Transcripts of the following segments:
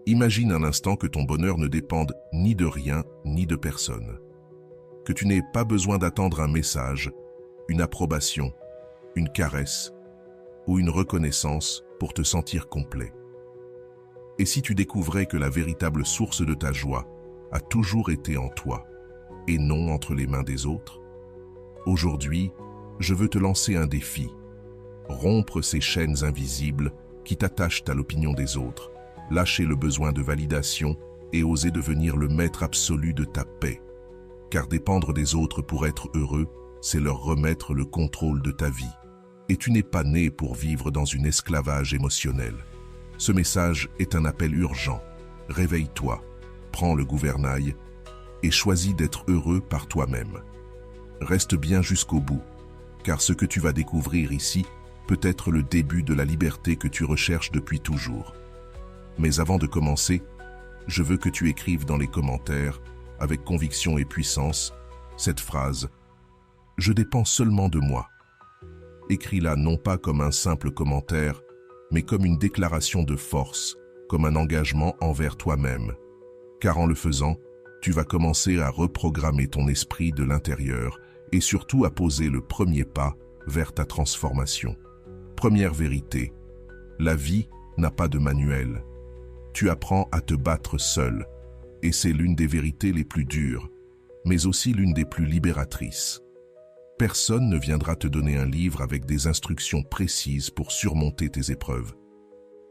Imagine un instant que ton bonheur ne dépende ni de rien ni de personne. Que tu n'aies pas besoin d'attendre un message, une approbation, une caresse ou une reconnaissance pour te sentir complet. Et si tu découvrais que la véritable source de ta joie a toujours été en toi et non entre les mains des autres? Aujourd'hui, je veux te lancer un défi. Rompre ces chaînes invisibles qui t'attachent à l'opinion des autres, lâcher le besoin de validation et oser devenir le maître absolu de ta paix. Car dépendre des autres pour être heureux, c'est leur remettre le contrôle de ta vie. Et tu n'es pas né pour vivre dans un esclavage émotionnel. Ce message est un appel urgent. Réveille-toi, prends le gouvernail et choisis d'être heureux par toi-même. Reste bien jusqu'au bout, car ce que tu vas découvrir ici peut être le début de la liberté que tu recherches depuis toujours. Mais avant de commencer, je veux que tu écrives dans les commentaires, avec conviction et puissance, cette phrase « Je dépends seulement de moi ». Écris-la non pas comme un simple commentaire, mais comme une déclaration de force, comme un engagement envers toi-même. Car en le faisant, tu vas commencer à reprogrammer ton esprit de l'intérieur et surtout à poser le premier pas vers ta transformation. Première vérité, la vie n'a pas de manuel. Tu apprends à te battre seul, et c'est l'une des vérités les plus dures, mais aussi l'une des plus libératrices. Personne ne viendra te donner un livre avec des instructions précises pour surmonter tes épreuves.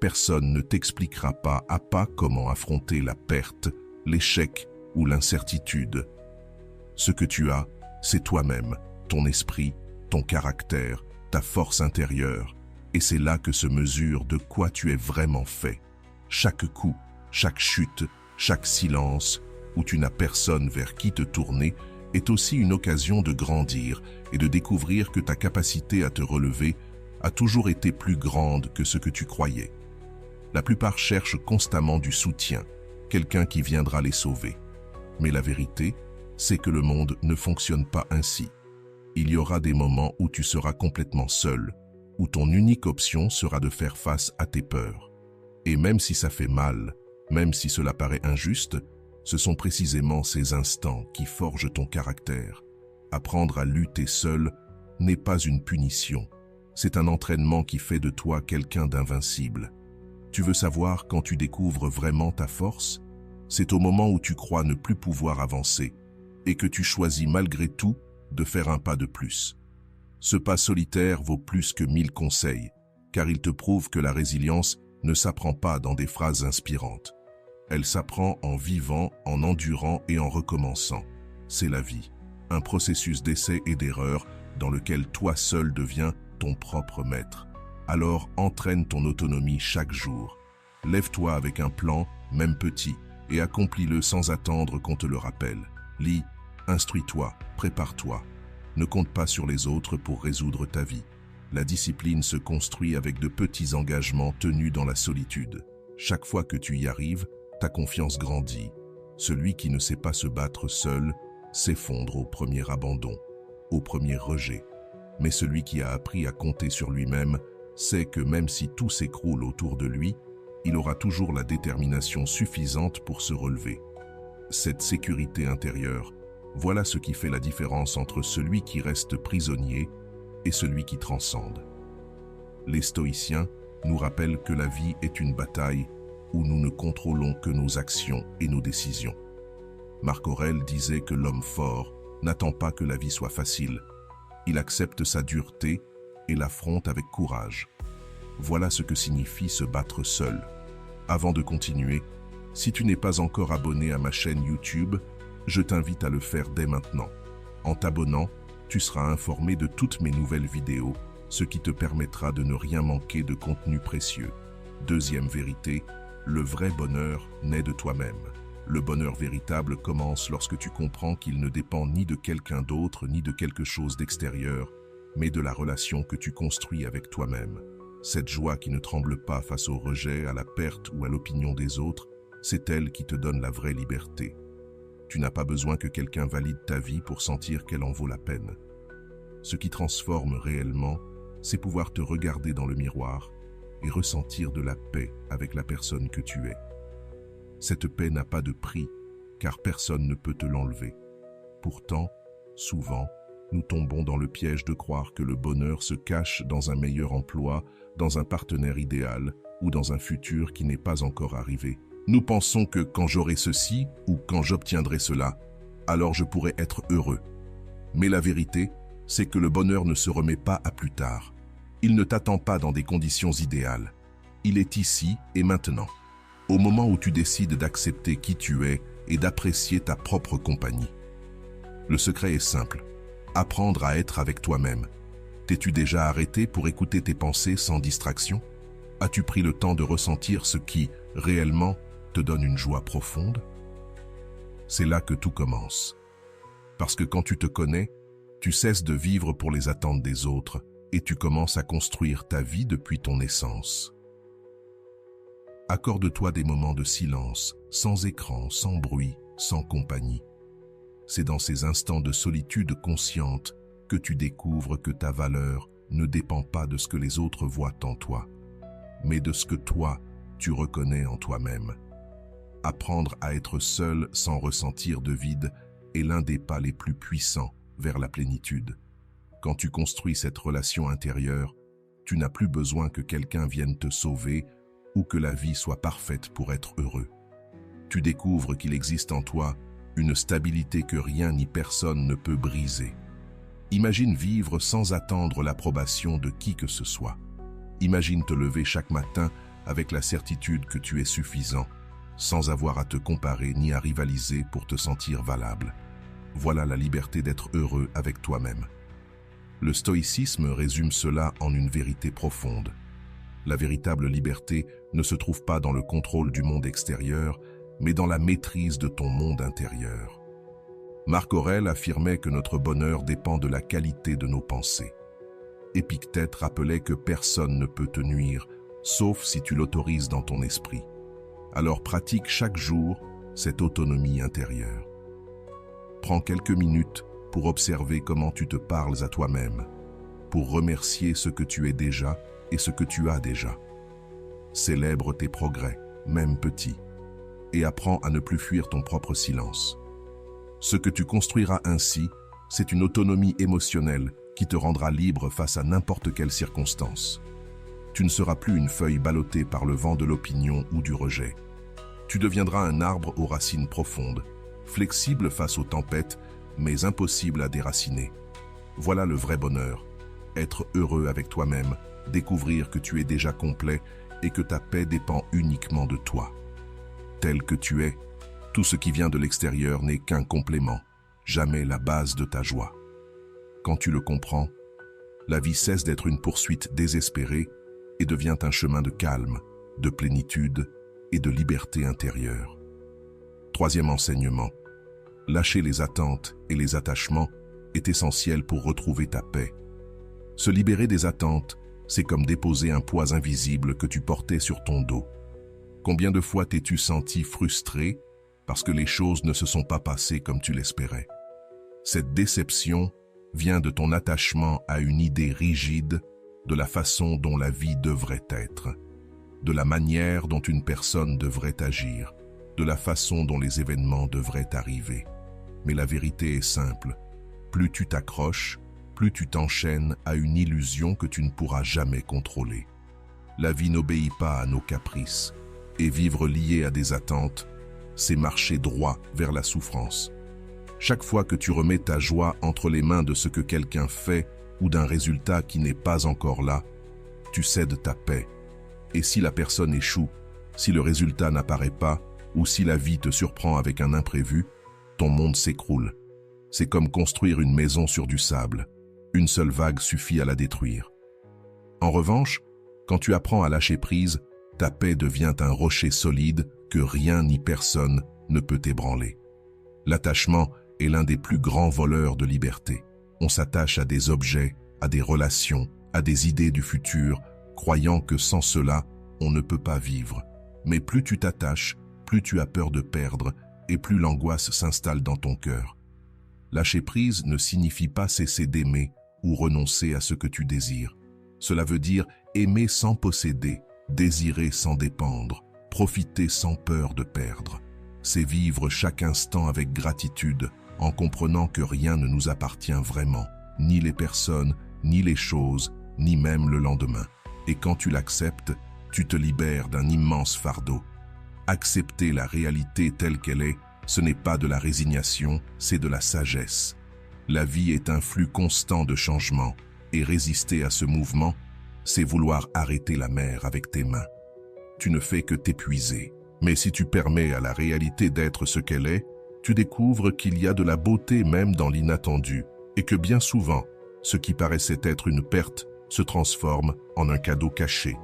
Personne ne t'expliquera pas à pas comment affronter la perte, l'échec ou l'incertitude. Ce que tu as, c'est toi-même, ton esprit, ton caractère, ta force intérieure, et c'est là que se mesure de quoi tu es vraiment fait. Chaque coup, chaque chute, chaque silence, où tu n'as personne vers qui te tourner, est aussi une occasion de grandir et de découvrir que ta capacité à te relever a toujours été plus grande que ce que tu croyais. La plupart cherchent constamment du soutien, quelqu'un qui viendra les sauver. Mais la vérité, c'est que le monde ne fonctionne pas ainsi. Il y aura des moments où tu seras complètement seul, où ton unique option sera de faire face à tes peurs. Et même si ça fait mal, même si cela paraît injuste, ce sont précisément ces instants qui forgent ton caractère. Apprendre à lutter seul n'est pas une punition. C'est un entraînement qui fait de toi quelqu'un d'invincible. Tu veux savoir quand tu découvres vraiment ta force? C'est au moment où tu crois ne plus pouvoir avancer et que tu choisis malgré tout de faire un pas de plus. Ce pas solitaire vaut plus que 1000 conseils, car il te prouve que la résilience ne s'apprend pas dans des phrases inspirantes. Elle s'apprend en vivant, en endurant et en recommençant. C'est la vie, un processus d'essai et d'erreur dans lequel toi seul deviens ton propre maître. Alors entraîne ton autonomie chaque jour. Lève-toi avec un plan, même petit, et accomplis-le sans attendre qu'on te le rappelle. Lis, instruis-toi, prépare-toi. Ne compte pas sur les autres pour résoudre ta vie. La discipline se construit avec de petits engagements tenus dans la solitude. Chaque fois que tu y arrives, ta confiance grandit. Celui qui ne sait pas se battre seul s'effondre au premier abandon, au premier rejet. Mais celui qui a appris à compter sur lui-même sait que même si tout s'écroule autour de lui, il aura toujours la détermination suffisante pour se relever. Cette sécurité intérieure, voilà ce qui fait la différence entre celui qui reste prisonnier et celui qui transcende. Les stoïciens nous rappellent que la vie est une bataille où nous ne contrôlons que nos actions et nos décisions. Marc Aurèle disait que l'homme fort n'attend pas que la vie soit facile. Il accepte sa dureté et l'affronte avec courage. Voilà ce que signifie se battre seul. Avant de continuer, si tu n'es pas encore abonné à ma chaîne YouTube, je t'invite à le faire dès maintenant. En t'abonnant, tu seras informé de toutes mes nouvelles vidéos, ce qui te permettra de ne rien manquer de contenu précieux. Deuxième vérité, le vrai bonheur naît de toi-même. Le bonheur véritable commence lorsque tu comprends qu'il ne dépend ni de quelqu'un d'autre ni de quelque chose d'extérieur, mais de la relation que tu construis avec toi-même. Cette joie qui ne tremble pas face au rejet, à la perte ou à l'opinion des autres, c'est elle qui te donne la vraie liberté. Tu n'as pas besoin que quelqu'un valide ta vie pour sentir qu'elle en vaut la peine. Ce qui transforme réellement, c'est pouvoir te regarder dans le miroir et ressentir de la paix avec la personne que tu es. Cette paix n'a pas de prix, car personne ne peut te l'enlever. Pourtant, souvent, nous tombons dans le piège de croire que le bonheur se cache dans un meilleur emploi, dans un partenaire idéal ou dans un futur qui n'est pas encore arrivé. Nous pensons que quand j'aurai ceci ou quand j'obtiendrai cela, alors je pourrai être heureux. Mais la vérité, c'est que le bonheur ne se remet pas à plus tard. Il ne t'attend pas dans des conditions idéales. Il est ici et maintenant. Au moment où tu décides d'accepter qui tu es et d'apprécier ta propre compagnie. Le secret est simple. Apprendre à être avec toi-même. T'es-tu déjà arrêté pour écouter tes pensées sans distraction? As-tu pris le temps de ressentir ce qui, réellement, te donne une joie profonde? C'est là que tout commence. Parce que quand tu te connais, tu cesses de vivre pour les attentes des autres et tu commences à construire ta vie depuis ton essence. Accorde-toi des moments de silence, sans écran, sans bruit, sans compagnie. C'est dans ces instants de solitude consciente que tu découvres que ta valeur ne dépend pas de ce que les autres voient en toi, mais de ce que toi, tu reconnais en toi-même. Apprendre à être seul sans ressentir de vide est l'un des pas les plus puissants vers la plénitude. Quand tu construis cette relation intérieure, tu n'as plus besoin que quelqu'un vienne te sauver ou que la vie soit parfaite pour être heureux. Tu découvres qu'il existe en toi une stabilité que rien ni personne ne peut briser. Imagine vivre sans attendre l'approbation de qui que ce soit. Imagine te lever chaque matin avec la certitude que tu es suffisant, sans avoir à te comparer ni à rivaliser pour te sentir valable. Voilà la liberté d'être heureux avec toi-même. Le stoïcisme résume cela en une vérité profonde. La véritable liberté ne se trouve pas dans le contrôle du monde extérieur, mais dans la maîtrise de ton monde intérieur. Marc Aurèle affirmait que notre bonheur dépend de la qualité de nos pensées. Épictète rappelait que personne ne peut te nuire, sauf si tu l'autorises dans ton esprit. Alors pratique chaque jour cette autonomie intérieure. Prends quelques minutes pour observer comment tu te parles à toi-même, pour remercier ce que tu es déjà et ce que tu as déjà. Célèbre tes progrès, même petits, et apprends à ne plus fuir ton propre silence. Ce que tu construiras ainsi, c'est une autonomie émotionnelle qui te rendra libre face à n'importe quelle circonstance. Tu ne seras plus une feuille ballottée par le vent de l'opinion ou du rejet. Tu deviendras un arbre aux racines profondes, flexible face aux tempêtes, mais impossible à déraciner. Voilà le vrai bonheur, être heureux avec toi-même, découvrir que tu es déjà complet et que ta paix dépend uniquement de toi. Tel que tu es, tout ce qui vient de l'extérieur n'est qu'un complément, jamais la base de ta joie. Quand tu le comprends, la vie cesse d'être une poursuite désespérée et devient un chemin de calme, de plénitude et de liberté intérieure. Troisième enseignement, lâcher les attentes et les attachements est essentiel pour retrouver ta paix. Se libérer des attentes, c'est comme déposer un poids invisible que tu portais sur ton dos. Combien de fois t'es-tu senti frustré parce que les choses ne se sont pas passées comme tu l'espérais? Cette déception vient de ton attachement à une idée rigide de la façon dont la vie devrait être, de la manière dont une personne devrait agir, de la façon dont les événements devraient arriver. Mais la vérité est simple. Plus tu t'accroches, plus tu t'enchaînes à une illusion que tu ne pourras jamais contrôler. La vie n'obéit pas à nos caprices, et vivre lié à des attentes, c'est marcher droit vers la souffrance. Chaque fois que tu remets ta joie entre les mains de ce que quelqu'un fait ou d'un résultat qui n'est pas encore là, tu cèdes ta paix. Et si la personne échoue, si le résultat n'apparaît pas, ou si la vie te surprend avec un imprévu, ton monde s'écroule. C'est comme construire une maison sur du sable. Une seule vague suffit à la détruire. En revanche, quand tu apprends à lâcher prise, ta paix devient un rocher solide que rien ni personne ne peut ébranler. L'attachement est l'un des plus grands voleurs de liberté. On s'attache à des objets, à des relations, à des idées du futur, croyant que sans cela, on ne peut pas vivre. Mais plus tu t'attaches, plus tu as peur de perdre et plus l'angoisse s'installe dans ton cœur. Lâcher prise ne signifie pas cesser d'aimer ou renoncer à ce que tu désires. Cela veut dire aimer sans posséder, désirer sans dépendre, Profiter sans peur de perdre, c'est vivre chaque instant avec gratitude, en comprenant que rien ne nous appartient vraiment, ni les personnes, ni les choses, ni même le lendemain. Et quand tu l'acceptes, tu te libères d'un immense fardeau. Accepter la réalité telle qu'elle est, ce n'est pas de la résignation, c'est de la sagesse. La vie est un flux constant de changements, et résister à ce mouvement, c'est vouloir arrêter la mer avec tes mains. Tu ne fais que t'épuiser. Mais si tu permets à la réalité d'être ce qu'elle est, tu découvres qu'il y a de la beauté même dans l'inattendu, et que bien souvent, ce qui paraissait être une perte se transforme en un cadeau caché.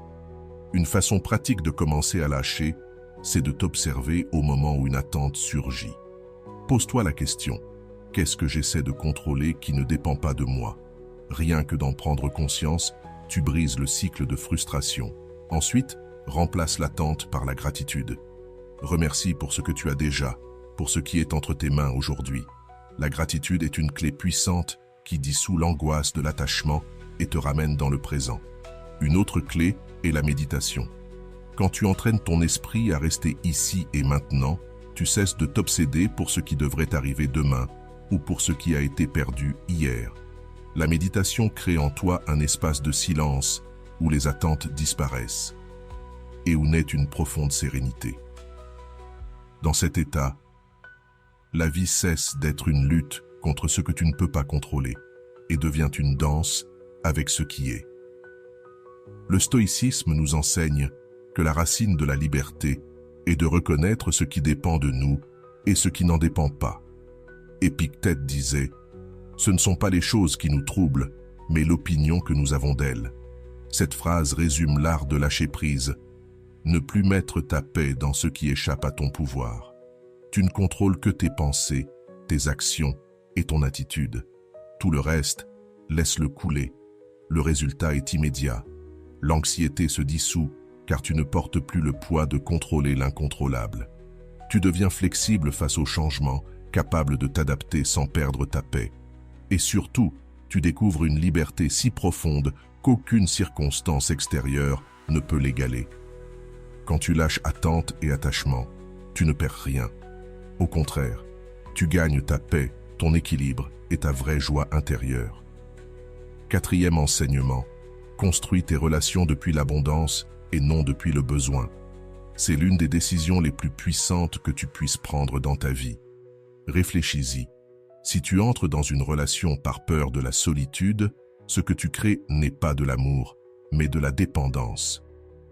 Une façon pratique de commencer à lâcher, c'est de t'observer au moment où une attente surgit. Pose-toi la question, qu'est-ce que j'essaie de contrôler qui ne dépend pas de moi? Rien que d'en prendre conscience, tu brises le cycle de frustration. Ensuite, remplace l'attente par la gratitude. Remercie pour ce que tu as déjà, pour ce qui est entre tes mains aujourd'hui. La gratitude est une clé puissante qui dissout l'angoisse de l'attachement et te ramène dans le présent. Une autre clé est la méditation. Quand tu entraînes ton esprit à rester ici et maintenant, tu cesses de t'obséder pour ce qui devrait arriver demain ou pour ce qui a été perdu hier. La méditation crée en toi un espace de silence où les attentes disparaissent et où naît une profonde sérénité. Dans cet état, la vie cesse d'être une lutte contre ce que tu ne peux pas contrôler et devient une danse avec ce qui est. Le stoïcisme nous enseigne que la racine de la liberté est de reconnaître ce qui dépend de nous et ce qui n'en dépend pas. Épictète disait « Ce ne sont pas les choses qui nous troublent, mais l'opinion que nous avons d'elles ». Cette phrase résume l'art de lâcher prise. Ne plus mettre ta paix dans ce qui échappe à ton pouvoir. Tu ne contrôles que tes pensées, tes actions et ton attitude. Tout le reste, laisse-le couler. Le résultat est immédiat. L'anxiété se dissout car tu ne portes plus le poids de contrôler l'incontrôlable. Tu deviens flexible face au changement, capable de t'adapter sans perdre ta paix. Et surtout, tu découvres une liberté si profonde qu'aucune circonstance extérieure ne peut l'égaler. Quand tu lâches attente et attachement, tu ne perds rien. Au contraire, tu gagnes ta paix, ton équilibre et ta vraie joie intérieure. Quatrième enseignement, construis tes relations depuis l'abondance et non depuis le besoin. C'est l'une des décisions les plus puissantes que tu puisses prendre dans ta vie. Réfléchis-y. Si tu entres dans une relation par peur de la solitude, ce que tu crées n'est pas de l'amour, mais de la dépendance.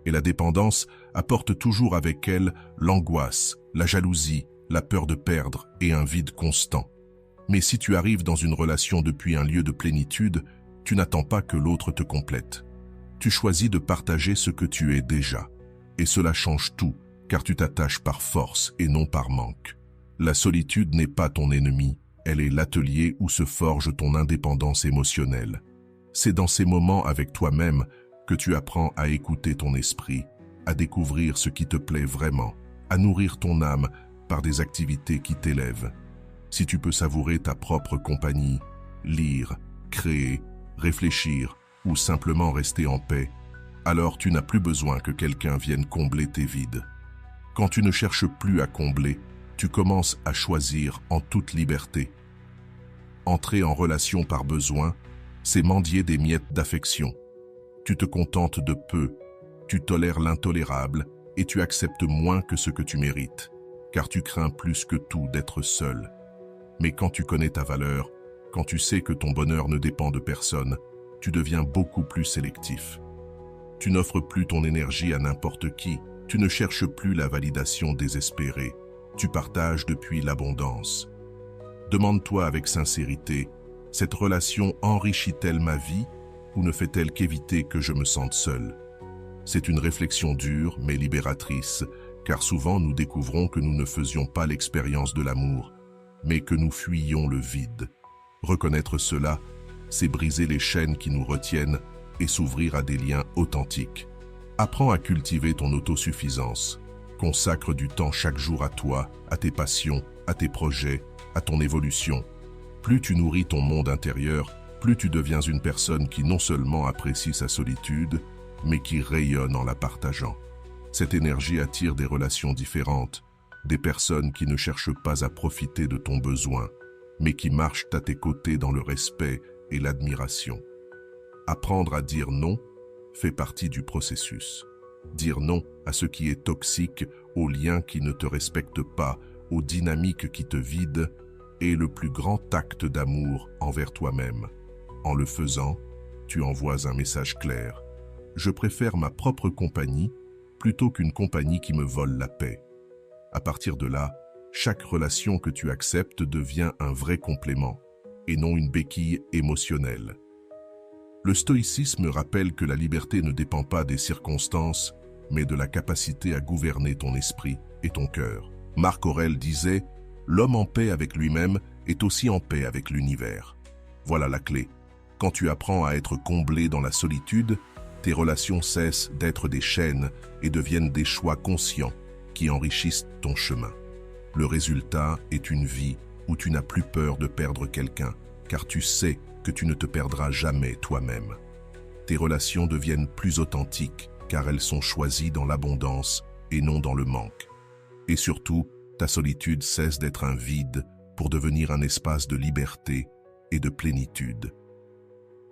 Et la dépendance apporte toujours avec elle l'angoisse, la jalousie, la peur de perdre et un vide constant. Mais si tu arrives dans une relation depuis un lieu de plénitude, tu n'attends pas que l'autre te complète. Tu choisis de partager ce que tu es déjà. Et cela change tout, car tu t'attaches par force et non par manque. La solitude n'est pas ton ennemi, elle est l'atelier où se forge ton indépendance émotionnelle. C'est dans ces moments avec toi-même que tu apprends à écouter ton esprit, à découvrir ce qui te plaît vraiment, à nourrir ton âme par des activités qui t'élèvent. Si tu peux savourer ta propre compagnie, lire, créer, réfléchir ou simplement rester en paix, alors tu n'as plus besoin que quelqu'un vienne combler tes vides. Quand tu ne cherches plus à combler, tu commences à choisir en toute liberté. Entrer en relation par besoin, c'est mendier des miettes d'affection. Tu te contentes de peu, tu tolères l'intolérable et tu acceptes moins que ce que tu mérites, car tu crains plus que tout d'être seul. Mais quand tu connais ta valeur, quand tu sais que ton bonheur ne dépend de personne, tu deviens beaucoup plus sélectif. Tu n'offres plus ton énergie à n'importe qui, tu ne cherches plus la validation désespérée, tu partages depuis l'abondance. Demande-toi avec sincérité, cette relation enrichit-elle ma vie ou ne fait-elle qu'éviter que je me sente seul? C'est une réflexion dure mais libératrice, car souvent nous découvrons que nous ne faisions pas l'expérience de l'amour, mais que nous fuyions le vide. Reconnaître cela, c'est briser les chaînes qui nous retiennent et s'ouvrir à des liens authentiques. Apprends à cultiver ton autosuffisance. Consacre du temps chaque jour à toi, à tes passions, à tes projets, à ton évolution. Plus tu nourris ton monde intérieur, plus tu deviens une personne qui non seulement apprécie sa solitude, mais qui rayonne en la partageant. Cette énergie attire des relations différentes, des personnes qui ne cherchent pas à profiter de ton besoin, mais qui marchent à tes côtés dans le respect et l'admiration. Apprendre à dire non fait partie du processus. Dire non à ce qui est toxique, aux liens qui ne te respectent pas, aux dynamiques qui te vident, est le plus grand acte d'amour envers toi-même. En le faisant, tu envoies un message clair. Je préfère ma propre compagnie plutôt qu'une compagnie qui me vole la paix. À partir de là, chaque relation que tu acceptes devient un vrai complément et non une béquille émotionnelle. Le stoïcisme rappelle que la liberté ne dépend pas des circonstances, mais de la capacité à gouverner ton esprit et ton cœur. Marc Aurèle disait « L'homme en paix avec lui-même est aussi en paix avec l'univers ». Voilà la clé. Quand tu apprends à être comblé dans la solitude, tes relations cessent d'être des chaînes et deviennent des choix conscients qui enrichissent ton chemin. Le résultat est une vie où tu n'as plus peur de perdre quelqu'un, car tu sais que tu ne te perdras jamais toi-même. Tes relations deviennent plus authentiques, car elles sont choisies dans l'abondance et non dans le manque. Et surtout, ta solitude cesse d'être un vide pour devenir un espace de liberté et de plénitude.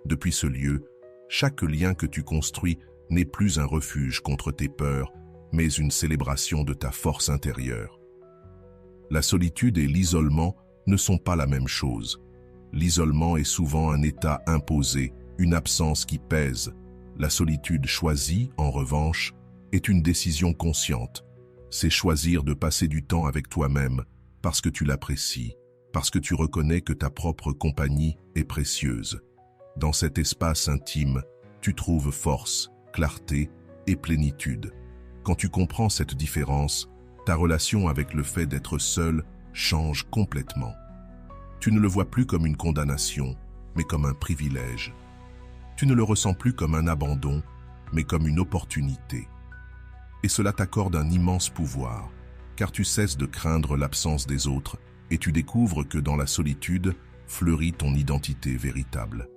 Depuis ce lieu, chaque lien que tu construis n'est plus un refuge contre tes peurs, mais une célébration de ta force intérieure. La solitude et l'isolement ne sont pas la même chose. L'isolement est souvent un état imposé, une absence qui pèse. La solitude choisie, en revanche, est une décision consciente. C'est choisir de passer du temps avec toi-même parce que tu l'apprécies, parce que tu reconnais que ta propre compagnie est précieuse. Dans cet espace intime, tu trouves force, clarté et plénitude. Quand tu comprends cette différence, ta relation avec le fait d'être seul change complètement. Tu ne le vois plus comme une condamnation, mais comme un privilège. Tu ne le ressens plus comme un abandon, mais comme une opportunité. Et cela t'accorde un immense pouvoir, car tu cesses de craindre l'absence des autres et tu découvres que dans la solitude fleurit ton identité véritable.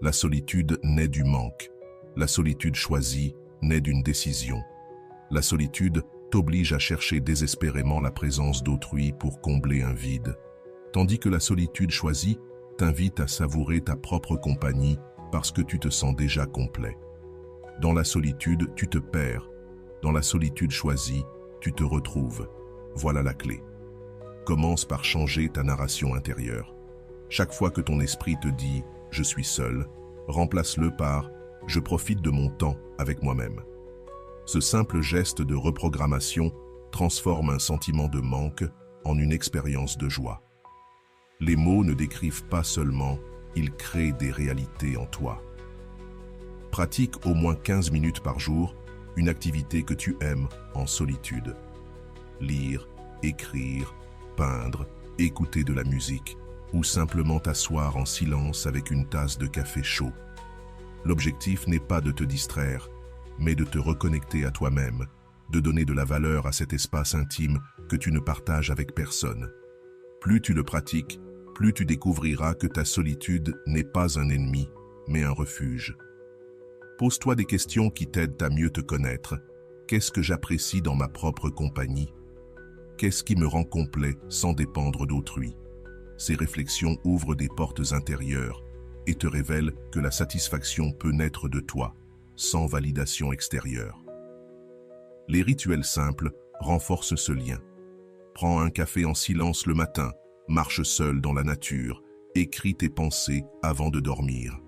La solitude naît du manque. La solitude choisie naît d'une décision. La solitude t'oblige à chercher désespérément la présence d'autrui pour combler un vide, tandis que la solitude choisie t'invite à savourer ta propre compagnie parce que tu te sens déjà complet. Dans la solitude, tu te perds. Dans la solitude choisie, tu te retrouves. Voilà la clé. Commence par changer ta narration intérieure. Chaque fois que ton esprit te dit « je suis seul », remplace-le par « je profite de mon temps avec moi-même ». Ce simple geste de reprogrammation transforme un sentiment de manque en une expérience de joie. Les mots ne décrivent pas seulement, ils créent des réalités en toi. Pratique au moins 15 minutes par jour une activité que tu aimes en solitude. Lire, écrire, peindre, écouter de la musique ou simplement t'asseoir en silence avec une tasse de café chaud. L'objectif n'est pas de te distraire, mais de te reconnecter à toi-même, de donner de la valeur à cet espace intime que tu ne partages avec personne. Plus tu le pratiques, plus tu découvriras que ta solitude n'est pas un ennemi, mais un refuge. Pose-toi des questions qui t'aident à mieux te connaître. Qu'est-ce que j'apprécie dans ma propre compagnie? Qu'est-ce qui me rend complet sans dépendre d'autrui? Ces réflexions ouvrent des portes intérieures et te révèlent que la satisfaction peut naître de toi, sans validation extérieure. Les rituels simples renforcent ce lien. Prends un café en silence le matin, marche seul dans la nature, écris tes pensées avant de dormir.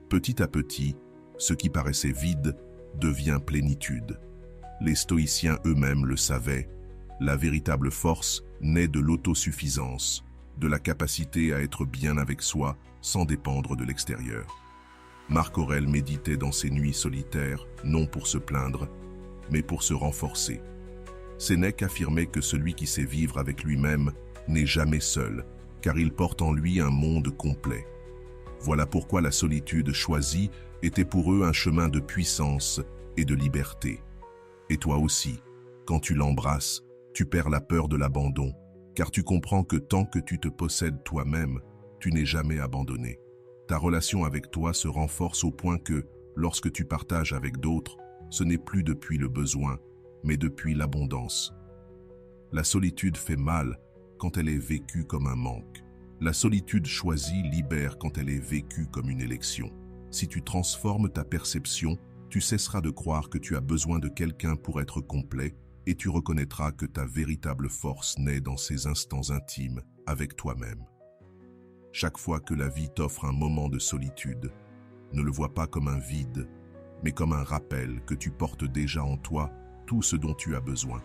Petit à petit, ce qui paraissait vide devient plénitude. Les stoïciens eux-mêmes le savaient, la véritable force naît de l'autosuffisance, de la capacité à être bien avec soi sans dépendre de l'extérieur. Marc Aurèle méditait dans ses nuits solitaires, non pour se plaindre, mais pour se renforcer. Sénèque affirmait que celui qui sait vivre avec lui-même n'est jamais seul, car il porte en lui un monde complet. Voilà pourquoi la solitude choisie était pour eux un chemin de puissance et de liberté. Et toi aussi, quand tu l'embrasses, tu perds la peur de l'abandon, car tu comprends que tant que tu te possèdes toi-même, tu n'es jamais abandonné. Ta relation avec toi se renforce au point que, lorsque tu partages avec d'autres, ce n'est plus depuis le besoin, mais depuis l'abondance. La solitude fait mal quand elle est vécue comme un manque. La solitude choisie libère quand elle est vécue comme une élection. Si tu transformes ta perception, tu cesseras de croire que tu as besoin de quelqu'un pour être complet et tu reconnaîtras que ta véritable force naît dans ces instants intimes avec toi-même. Chaque fois que la vie t'offre un moment de solitude, ne le vois pas comme un vide, mais comme un rappel que tu portes déjà en toi tout ce dont tu as besoin.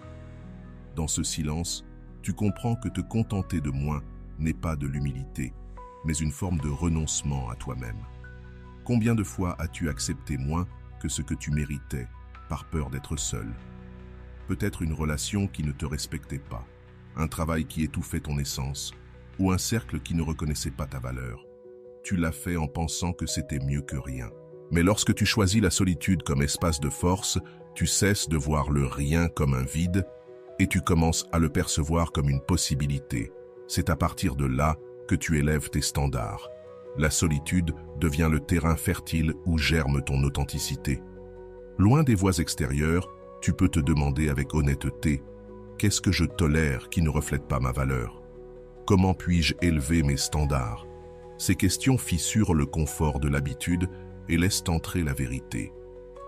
Dans ce silence, tu comprends que te contenter de moins n'est pas de l'humilité, mais une forme de renoncement à toi-même. Combien de fois as-tu accepté moins que ce que tu méritais, par peur d'être seul? Peut-être une relation qui ne te respectait pas, un travail qui étouffait ton essence, ou un cercle qui ne reconnaissait pas ta valeur. Tu l'as fait en pensant que c'était mieux que rien. Mais lorsque tu choisis la solitude comme espace de force, tu cesses de voir le rien comme un vide et tu commences à le percevoir comme une possibilité. C'est à partir de là que tu élèves tes standards. La solitude devient le terrain fertile où germe ton authenticité. Loin des voix extérieures, tu peux te demander avec honnêteté « Qu'est-ce que je tolère qui ne reflète pas ma valeur ? Comment puis-je élever mes standards ?» Ces questions fissurent le confort de l'habitude et laissent entrer la vérité.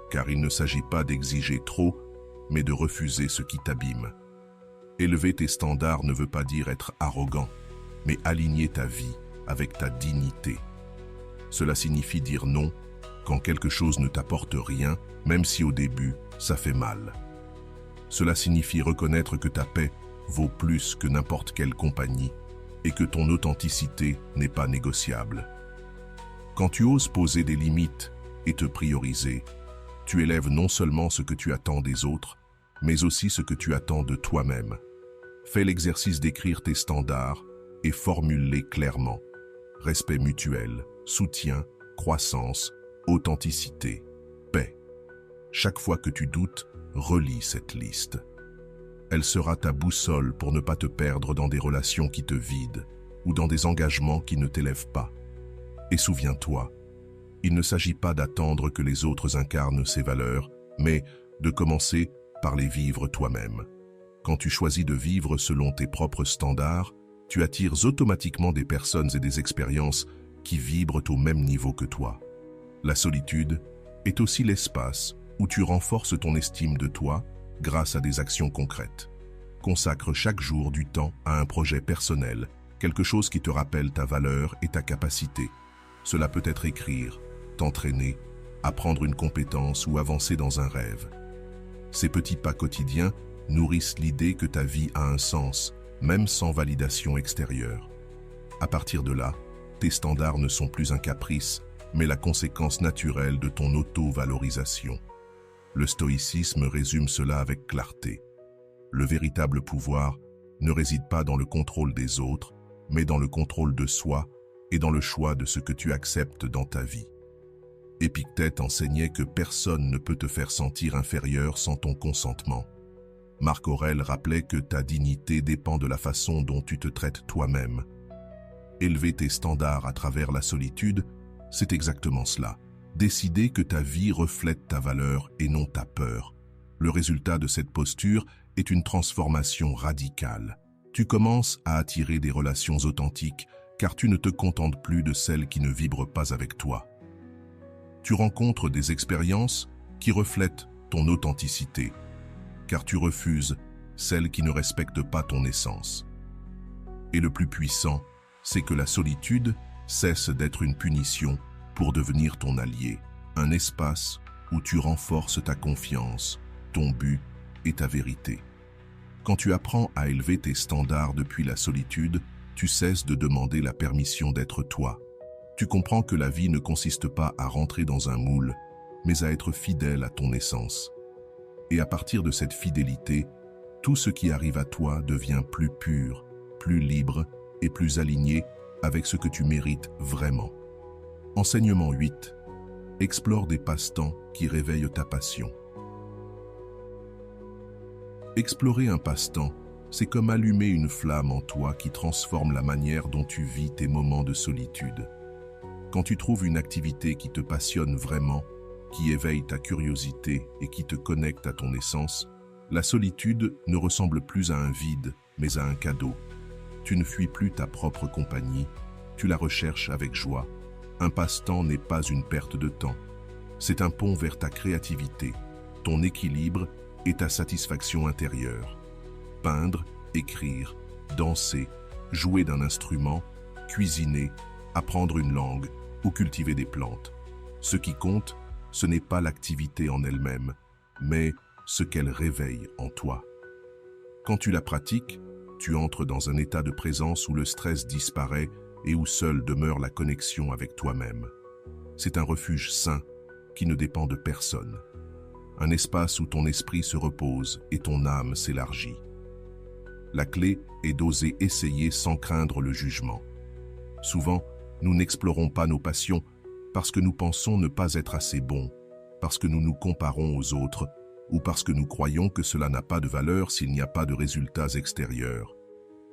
Car il ne s'agit pas d'exiger trop, mais de refuser ce qui t'abîme. Élever tes standards ne veut pas dire être arrogant, mais aligner ta vie avec ta dignité. Cela signifie dire non quand quelque chose ne t'apporte rien, même si au début, ça fait mal. Cela signifie reconnaître que ta paix vaut plus que n'importe quelle compagnie et que ton authenticité n'est pas négociable. Quand tu oses poser des limites et te prioriser, tu élèves non seulement ce que tu attends des autres, mais aussi ce que tu attends de toi-même. Fais l'exercice d'écrire tes standards et formule-les clairement. Respect mutuel, soutien, croissance, authenticité, paix. Chaque fois que tu doutes, relis cette liste. Elle sera ta boussole pour ne pas te perdre dans des relations qui te vident ou dans des engagements qui ne t'élèvent pas. Et souviens-toi, il ne s'agit pas d'attendre que les autres incarnent ces valeurs, mais de commencer par les vivre toi-même. Quand tu choisis de vivre selon tes propres standards, tu attires automatiquement des personnes et des expériences qui vibrent au même niveau que toi. La solitude est aussi l'espace où tu renforces ton estime de toi grâce à des actions concrètes. Consacre chaque jour du temps à un projet personnel, quelque chose qui te rappelle ta valeur et ta capacité. Cela peut être écrire, t'entraîner, apprendre une compétence ou avancer dans un rêve. Ces petits pas quotidiens nourrissent l'idée que ta vie a un sens, même sans validation extérieure. À partir de là, tes standards ne sont plus un caprice, mais la conséquence naturelle de ton auto-valorisation. Le stoïcisme résume cela avec clarté. Le véritable pouvoir ne réside pas dans le contrôle des autres, mais dans le contrôle de soi et dans le choix de ce que tu acceptes dans ta vie. Épictète enseignait que personne ne peut te faire sentir inférieur sans ton consentement. Marc Aurèle rappelait que ta dignité dépend de la façon dont tu te traites toi-même. Élever tes standards à travers la solitude, c'est exactement cela. Décider que ta vie reflète ta valeur et non ta peur. Le résultat de cette posture est une transformation radicale. Tu commences à attirer des relations authentiques car tu ne te contentes plus de celles qui ne vibrent pas avec toi. Tu rencontres des expériences qui reflètent ton authenticité car tu refuses celles qui ne respectent pas ton essence. Et le plus puissant, c'est que la solitude cesse d'être une punition pour devenir ton allié, un espace où tu renforces ta confiance, ton but et ta vérité. Quand tu apprends à élever tes standards depuis la solitude, tu cesses de demander la permission d'être toi. Tu comprends que la vie ne consiste pas à rentrer dans un moule, mais à être fidèle à ton essence. Et à partir de cette fidélité, tout ce qui arrive à toi devient plus pur, plus libre et plus aligné avec ce que tu mérites vraiment. Enseignement 8. Explore des passe-temps qui réveillent ta passion. Explorer un passe-temps, c'est comme allumer une flamme en toi qui transforme la manière dont tu vis tes moments de solitude. Quand tu trouves une activité qui te passionne vraiment, qui éveille ta curiosité et qui te connecte à ton essence, La solitude ne ressemble plus à un vide, mais à un cadeau. Tu ne fuis plus ta propre compagnie, tu la recherches avec joie. Un passe-temps n'est pas une perte de temps. C'est un pont vers ta créativité, ton équilibre et ta satisfaction intérieure. Peindre, écrire, danser, jouer d'un instrument, cuisiner, apprendre une langue ou cultiver des plantes. Ce qui compte, ce n'est pas l'activité en elle-même, mais ce qu'elle réveille en toi. Quand tu la pratiques, tu entres dans un état de présence où le stress disparaît et où seule demeure la connexion avec toi-même. C'est un refuge sain qui ne dépend de personne. Un espace où ton esprit se repose et ton âme s'élargit. La clé est d'oser essayer sans craindre le jugement. Souvent, nous n'explorons pas nos passions parce que nous pensons ne pas être assez bons, parce que nous nous comparons aux autres ou parce que nous croyons que cela n'a pas de valeur s'il n'y a pas de résultats extérieurs.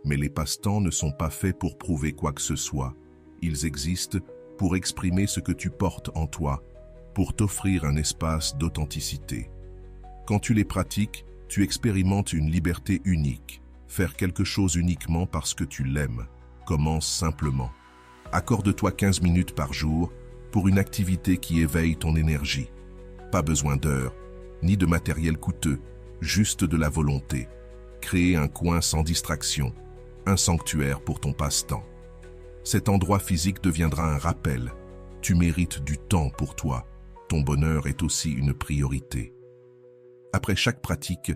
Mais les passe-temps ne sont pas faits pour prouver quoi que ce soit. Ils existent pour exprimer ce que tu portes en toi, pour t'offrir un espace d'authenticité. Quand tu les pratiques, tu expérimentes une liberté unique. Faire quelque chose uniquement parce que tu l'aimes. Commence simplement. Accorde-toi 15 minutes par jour pour une activité qui éveille ton énergie. Pas besoin d'heures, ni de matériel coûteux, juste de la volonté. Créer un coin sans distraction, un sanctuaire pour ton passe-temps. Cet endroit physique deviendra un rappel. Tu mérites du temps pour toi. Ton bonheur est aussi une priorité. Après chaque pratique,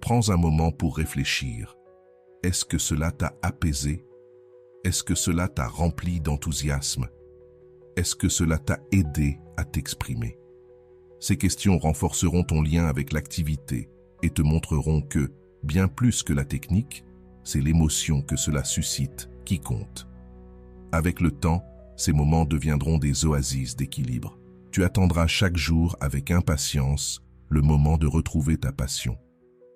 prends un moment pour réfléchir. Est-ce que cela t'a apaisé? Est-ce que cela t'a rempli d'enthousiasme? Est-ce que cela t'a aidé à t'exprimer? Ces questions renforceront ton lien avec l'activité et te montreront que, bien plus que la technique, c'est l'émotion que cela suscite qui compte. Avec le temps, ces moments deviendront des oasis d'équilibre. Tu attendras chaque jour avec impatience le moment de retrouver ta passion.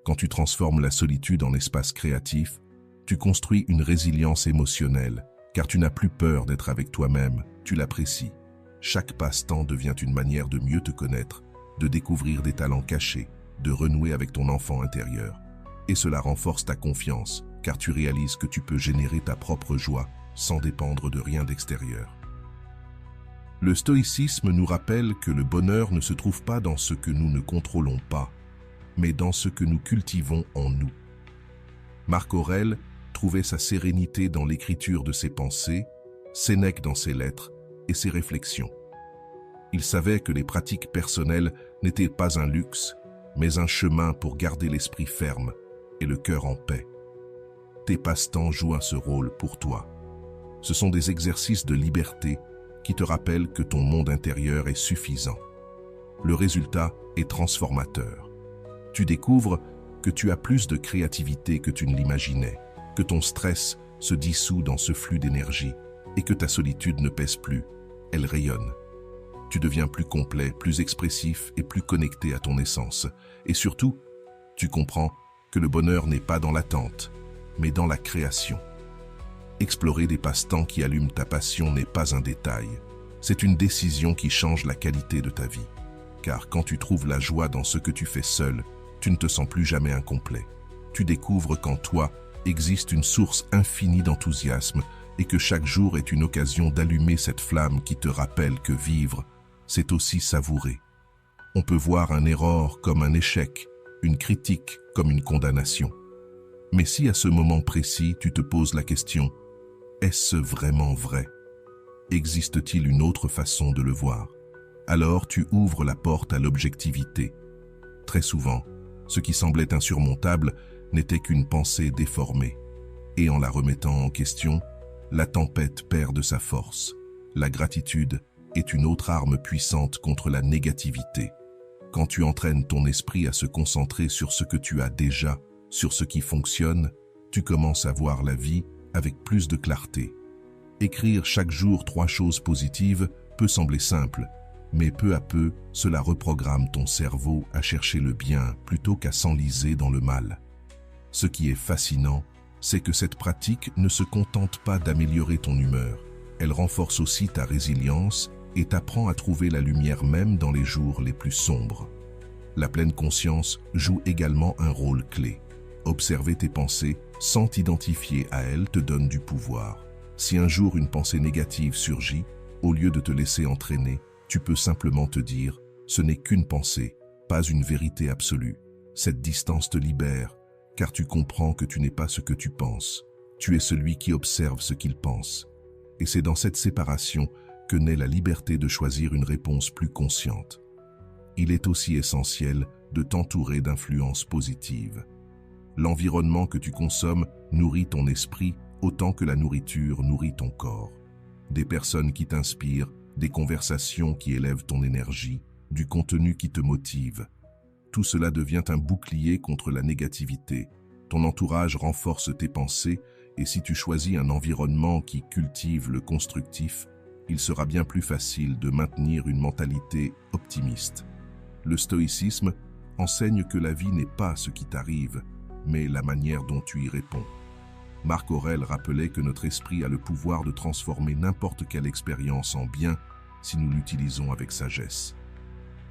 Quand tu transformes la solitude en espace créatif, tu construis une résilience émotionnelle, car tu n'as plus peur d'être avec toi-même, tu l'apprécies. Chaque passe-temps devient une manière de mieux te connaître, de découvrir des talents cachés, de renouer avec ton enfant intérieur. Et cela renforce ta confiance, car tu réalises que tu peux générer ta propre joie sans dépendre de rien d'extérieur. Le stoïcisme nous rappelle que le bonheur ne se trouve pas dans ce que nous ne contrôlons pas, mais dans ce que nous cultivons en nous. Marc Aurèle trouvait sa sérénité dans l'écriture de ses pensées, Sénèque dans ses lettres et ses réflexions. Il savait que les pratiques personnelles n'étaient pas un luxe, mais un chemin pour garder l'esprit ferme et le cœur en paix. Tes passe-temps jouent ce rôle pour toi. Ce sont des exercices de liberté qui te rappellent que ton monde intérieur est suffisant. Le résultat est transformateur. Tu découvres que tu as plus de créativité que tu ne l'imaginais, que ton stress se dissout dans ce flux d'énergie et que ta solitude ne pèse plus, elle rayonne. Tu deviens plus complet, plus expressif et plus connecté à ton essence. Et surtout, tu comprends que le bonheur n'est pas dans l'attente, mais dans la création. Explorer des passe-temps qui allument ta passion n'est pas un détail. C'est une décision qui change la qualité de ta vie. Car quand tu trouves la joie dans ce que tu fais seul, tu ne te sens plus jamais incomplet. Tu découvres qu'en toi existe une source infinie d'enthousiasme et que chaque jour est une occasion d'allumer cette flamme qui te rappelle que vivre, c'est aussi savourer. On peut voir un erreur comme un échec, une critique comme une condamnation. Mais si à ce moment précis tu te poses la question, est-ce vraiment vrai? Existe-t-il une autre façon de le voir? Alors tu ouvres la porte à l'objectivité. Très souvent, ce qui semblait insurmontable n'était qu'une pensée déformée. Et en la remettant en question, la tempête perd de sa force. La gratitude est une autre arme puissante contre la négativité. Quand tu entraînes ton esprit à se concentrer sur ce que tu as déjà, sur ce qui fonctionne, tu commences à voir la vie avec plus de clarté. Écrire chaque jour 3 choses positives peut sembler simple, mais peu à peu, cela reprogramme ton cerveau à chercher le bien plutôt qu'à s'enliser dans le mal. Ce qui est fascinant, c'est que cette pratique ne se contente pas d'améliorer ton humeur. Elle renforce aussi ta résilience et t'apprend à trouver la lumière même dans les jours les plus sombres. La pleine conscience joue également un rôle clé. Observer tes pensées sans t'identifier à elles te donne du pouvoir. Si un jour une pensée négative surgit, au lieu de te laisser entraîner, tu peux simplement te dire « ce n'est qu'une pensée, pas une vérité absolue ». Cette distance te libère, car tu comprends que tu n'es pas ce que tu penses. Tu es celui qui observe ce qu'il pense. Et c'est dans cette séparation que naît la liberté de choisir une réponse plus consciente. Il est aussi essentiel de t'entourer d'influences positives. L'environnement que tu consommes nourrit ton esprit autant que la nourriture nourrit ton corps. Des personnes qui t'inspirent, des conversations qui élèvent ton énergie, du contenu qui te motive. Tout cela devient un bouclier contre la négativité. Ton entourage renforce tes pensées et si tu choisis un environnement qui cultive le constructif, il sera bien plus facile de maintenir une mentalité optimiste. Le stoïcisme enseigne que la vie n'est pas ce qui t'arrive, mais la manière dont tu y réponds. Marc Aurèle rappelait que notre esprit a le pouvoir de transformer n'importe quelle expérience en bien si nous l'utilisons avec sagesse.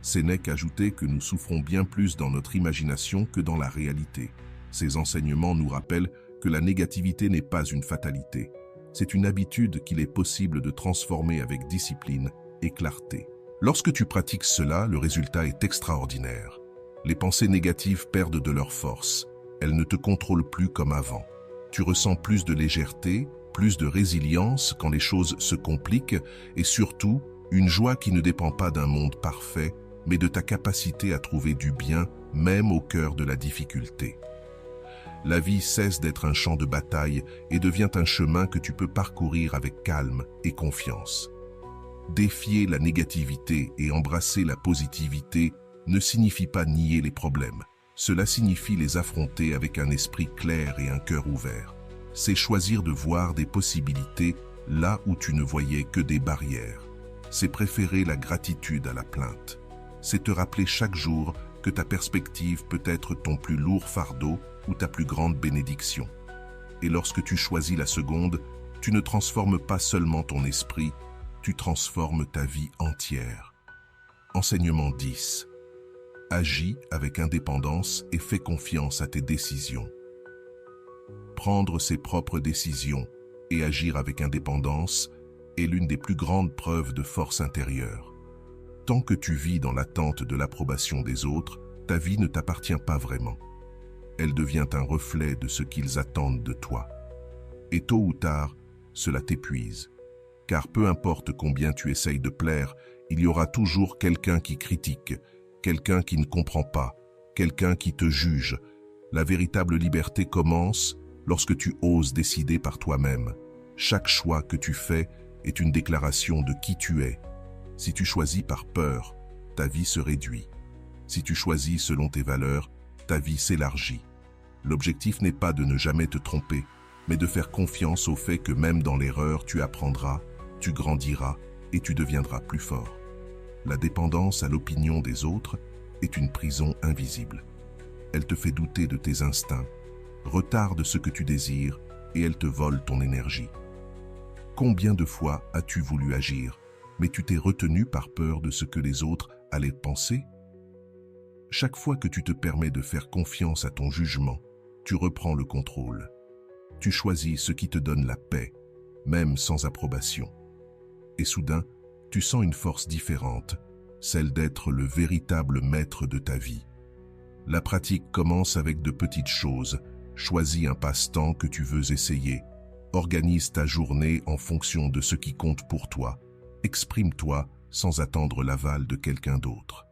Sénèque ajoutait que nous souffrons bien plus dans notre imagination que dans la réalité. Ces enseignements nous rappellent que la négativité n'est pas une fatalité. C'est une habitude qu'il est possible de transformer avec discipline et clarté. Lorsque tu pratiques cela, le résultat est extraordinaire. Les pensées négatives perdent de leur force. Elles ne te contrôlent plus comme avant. Tu ressens plus de légèreté, plus de résilience quand les choses se compliquent et surtout, une joie qui ne dépend pas d'un monde parfait, mais de ta capacité à trouver du bien, même au cœur de la difficulté. La vie cesse d'être un champ de bataille et devient un chemin que tu peux parcourir avec calme et confiance. Défier la négativité et embrasser la positivité ne signifie pas nier les problèmes. Cela signifie les affronter avec un esprit clair et un cœur ouvert. C'est choisir de voir des possibilités là où tu ne voyais que des barrières. C'est préférer la gratitude à la plainte. C'est te rappeler chaque jour que ta perspective peut être ton plus lourd fardeau ou ta plus grande bénédiction. Et lorsque tu choisis la seconde, tu ne transformes pas seulement ton esprit, tu transformes ta vie entière. Enseignement 10. Agis avec indépendance et fais confiance à tes décisions. Prendre ses propres décisions et agir avec indépendance est l'une des plus grandes preuves de force intérieure. Tant que tu vis dans l'attente de l'approbation des autres, ta vie ne t'appartient pas vraiment. Elle devient un reflet de ce qu'ils attendent de toi. Et tôt ou tard, cela t'épuise. Car peu importe combien tu essayes de plaire, il y aura toujours quelqu'un qui critique, quelqu'un qui ne comprend pas, quelqu'un qui te juge. La véritable liberté commence lorsque tu oses décider par toi-même. Chaque choix que tu fais est une déclaration de qui tu es. Si tu choisis par peur, ta vie se réduit. Si tu choisis selon tes valeurs, ta vie s'élargit. L'objectif n'est pas de ne jamais te tromper, mais de faire confiance au fait que même dans l'erreur, tu apprendras, tu grandiras et tu deviendras plus fort. La dépendance à l'opinion des autres est une prison invisible. Elle te fait douter de tes instincts, retarde ce que tu désires et elle te vole ton énergie. Combien de fois as-tu voulu agir, mais tu t'es retenu par peur de ce que les autres allaient penser? Chaque fois que tu te permets de faire confiance à ton jugement, tu reprends le contrôle. Tu choisis ce qui te donne la paix, même sans approbation. Et soudain, tu sens une force différente, celle d'être le véritable maître de ta vie. La pratique commence avec de petites choses. Choisis un passe-temps que tu veux essayer. Organise ta journée en fonction de ce qui compte pour toi. Exprime-toi sans attendre l'aval de quelqu'un d'autre.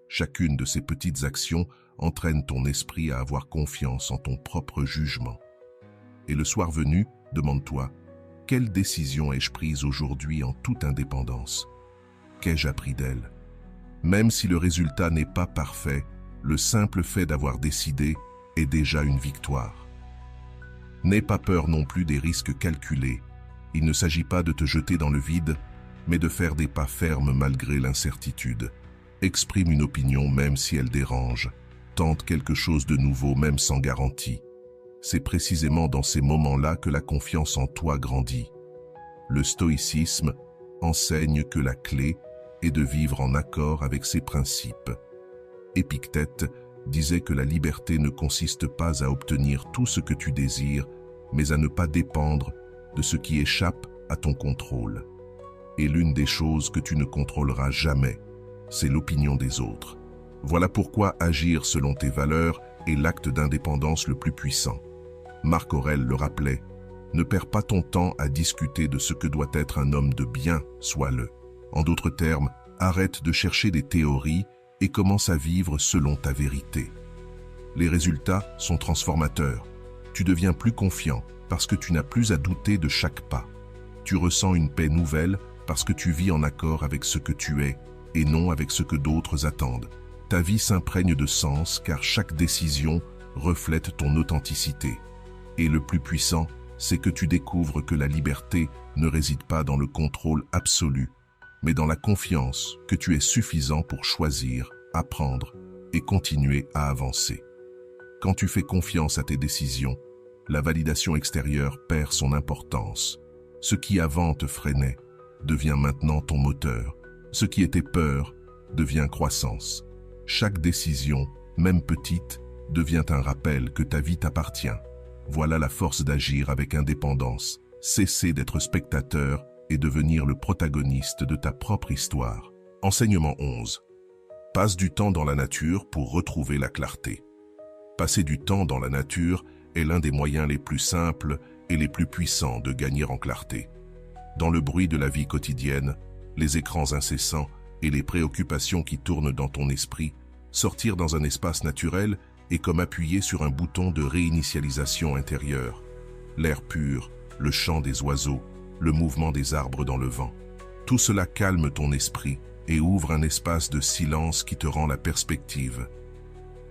Chacune de ces petites actions entraîne ton esprit à avoir confiance en ton propre jugement. Et le soir venu, demande-toi, quelle décision ai-je prise aujourd'hui en toute indépendance? Qu'ai-je appris d'elle? Même si le résultat n'est pas parfait, le simple fait d'avoir décidé est déjà une victoire. N'aie pas peur non plus des risques calculés. Il ne s'agit pas de te jeter dans le vide, mais de faire des pas fermes malgré l'incertitude. Exprime une opinion même si elle dérange. Tente quelque chose de nouveau même sans garantie. C'est précisément dans ces moments-là que la confiance en toi grandit. Le stoïcisme enseigne que la clé est de vivre en accord avec ses principes. Épictète disait que la liberté ne consiste pas à obtenir tout ce que tu désires, mais à ne pas dépendre de ce qui échappe à ton contrôle. Et l'une des choses que tu ne contrôleras jamais, c'est l'opinion des autres. Voilà pourquoi agir selon tes valeurs est l'acte d'indépendance le plus puissant. Marc Aurèle le rappelait, ne perds pas ton temps à discuter de ce que doit être un homme de bien, sois-le. En d'autres termes, arrête de chercher des théories et commence à vivre selon ta vérité. Les résultats sont transformateurs. Tu deviens plus confiant parce que tu n'as plus à douter de chaque pas. Tu ressens une paix nouvelle parce que tu vis en accord avec ce que tu es et non avec ce que d'autres attendent. Ta vie s'imprègne de sens car chaque décision reflète ton authenticité. Et le plus puissant, c'est que tu découvres que la liberté ne réside pas dans le contrôle absolu, mais dans la confiance que tu es suffisant pour choisir, apprendre et continuer à avancer. Quand tu fais confiance à tes décisions, la validation extérieure perd son importance. Ce qui avant te freinait devient maintenant ton moteur. Ce qui était peur devient croissance. Chaque décision, même petite, devient un rappel que ta vie t'appartient. Voilà la force d'agir avec indépendance. Cesser d'être spectateur et devenir le protagoniste de ta propre histoire. Enseignement 11. Passe du temps dans la nature pour retrouver la clarté. Passer du temps dans la nature est l'un des moyens les plus simples et les plus puissants de gagner en clarté. Dans le bruit de la vie quotidienne, les écrans incessants et les préoccupations qui tournent dans ton esprit, sortir dans un espace naturel est comme appuyer sur un bouton de réinitialisation intérieure. L'air pur, le chant des oiseaux, le mouvement des arbres dans le vent. Tout cela calme ton esprit et ouvre un espace de silence qui te rend la perspective.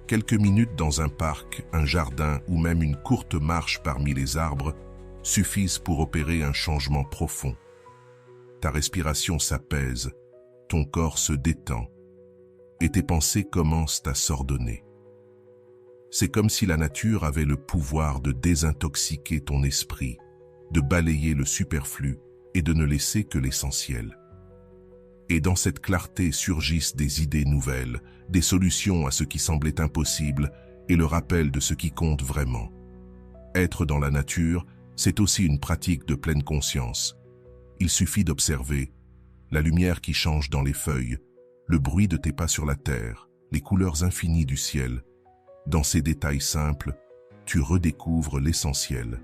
Quelques minutes dans un parc, un jardin ou même une courte marche parmi les arbres suffisent pour opérer un changement profond. Ta respiration s'apaise, ton corps se détend et tes pensées commencent à s'ordonner. C'est comme si la nature avait le pouvoir de désintoxiquer ton esprit, de balayer le superflu et de ne laisser que l'essentiel. Et dans cette clarté surgissent des idées nouvelles, des solutions à ce qui semblait impossible et le rappel de ce qui compte vraiment. Être dans la nature, c'est aussi une pratique de pleine conscience. Il suffit d'observer la lumière qui change dans les feuilles, le bruit de tes pas sur la terre, les couleurs infinies du ciel. Dans ces détails simples, tu redécouvres l'essentiel.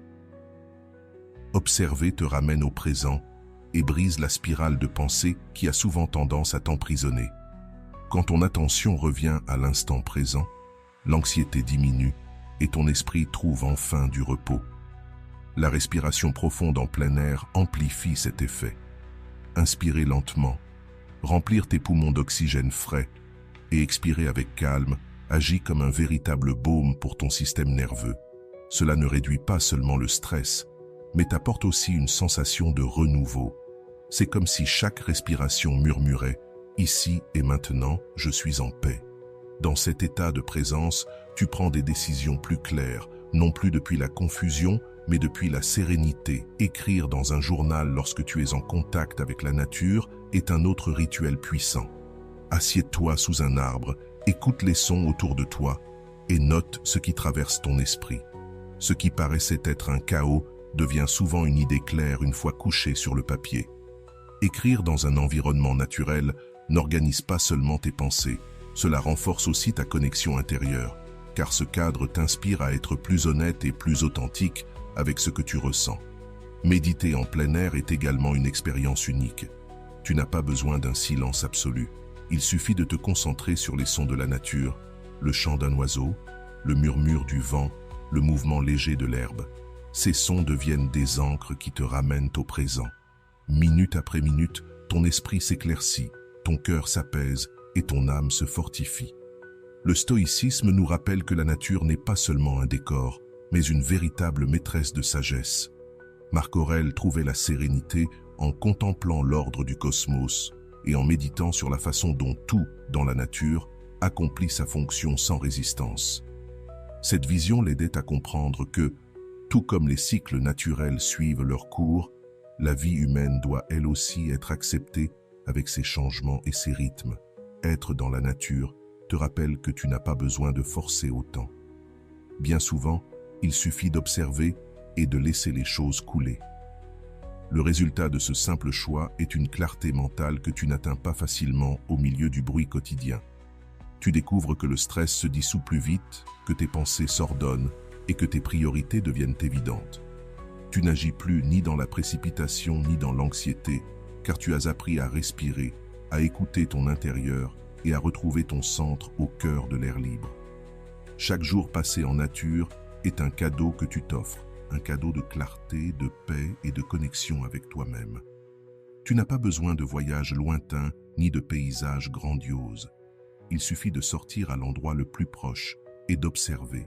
Observer te ramène au présent et brise la spirale de pensée qui a souvent tendance à t'emprisonner. Quand ton attention revient à l'instant présent, l'anxiété diminue et ton esprit trouve enfin du repos. La respiration profonde en plein air amplifie cet effet. Inspirer lentement, remplir tes poumons d'oxygène frais et expirer avec calme agit comme un véritable baume pour ton système nerveux. Cela ne réduit pas seulement le stress, mais t'apporte aussi une sensation de renouveau. C'est comme si chaque respiration murmurait « Ici et maintenant, je suis en paix ». Dans cet état de présence, tu prends des décisions plus claires, non plus depuis la confusion, mais depuis la sérénité. Écrire dans un journal lorsque tu es en contact avec la nature est un autre rituel puissant. Assieds-toi sous un arbre, écoute les sons autour de toi et note ce qui traverse ton esprit. Ce qui paraissait être un chaos devient souvent une idée claire une fois couché sur le papier. Écrire dans un environnement naturel n'organise pas seulement tes pensées, cela renforce aussi ta connexion intérieure, car ce cadre t'inspire à être plus honnête et plus authentique avec ce que tu ressens. Méditer en plein air est également une expérience unique. Tu n'as pas besoin d'un silence absolu. Il suffit de te concentrer sur les sons de la nature, le chant d'un oiseau, le murmure du vent, le mouvement léger de l'herbe. Ces sons deviennent des ancres qui te ramènent au présent. Minute après minute, ton esprit s'éclaircit, ton cœur s'apaise et ton âme se fortifie. Le stoïcisme nous rappelle que la nature n'est pas seulement un décor, mais une véritable maîtresse de sagesse. Marc Aurèle trouvait la sérénité en contemplant l'ordre du cosmos et en méditant sur la façon dont tout, dans la nature, accomplit sa fonction sans résistance. Cette vision l'aidait à comprendre que, tout comme les cycles naturels suivent leur cours, la vie humaine doit elle aussi être acceptée avec ses changements et ses rythmes. Être dans la nature te rappelle que tu n'as pas besoin de forcer autant. Bien souvent, il suffit d'observer et de laisser les choses couler. Le résultat de ce simple choix est une clarté mentale que tu n'atteins pas facilement au milieu du bruit quotidien. Tu découvres que le stress se dissout plus vite, que tes pensées s'ordonnent et que tes priorités deviennent évidentes. Tu n'agis plus ni dans la précipitation ni dans l'anxiété, car tu as appris à respirer, à écouter ton intérieur et à retrouver ton centre au cœur de l'air libre. Chaque jour passé en nature est un cadeau que tu t'offres, un cadeau de clarté, de paix et de connexion avec toi-même. Tu n'as pas besoin de voyages lointains ni de paysages grandioses. Il suffit de sortir à l'endroit le plus proche et d'observer.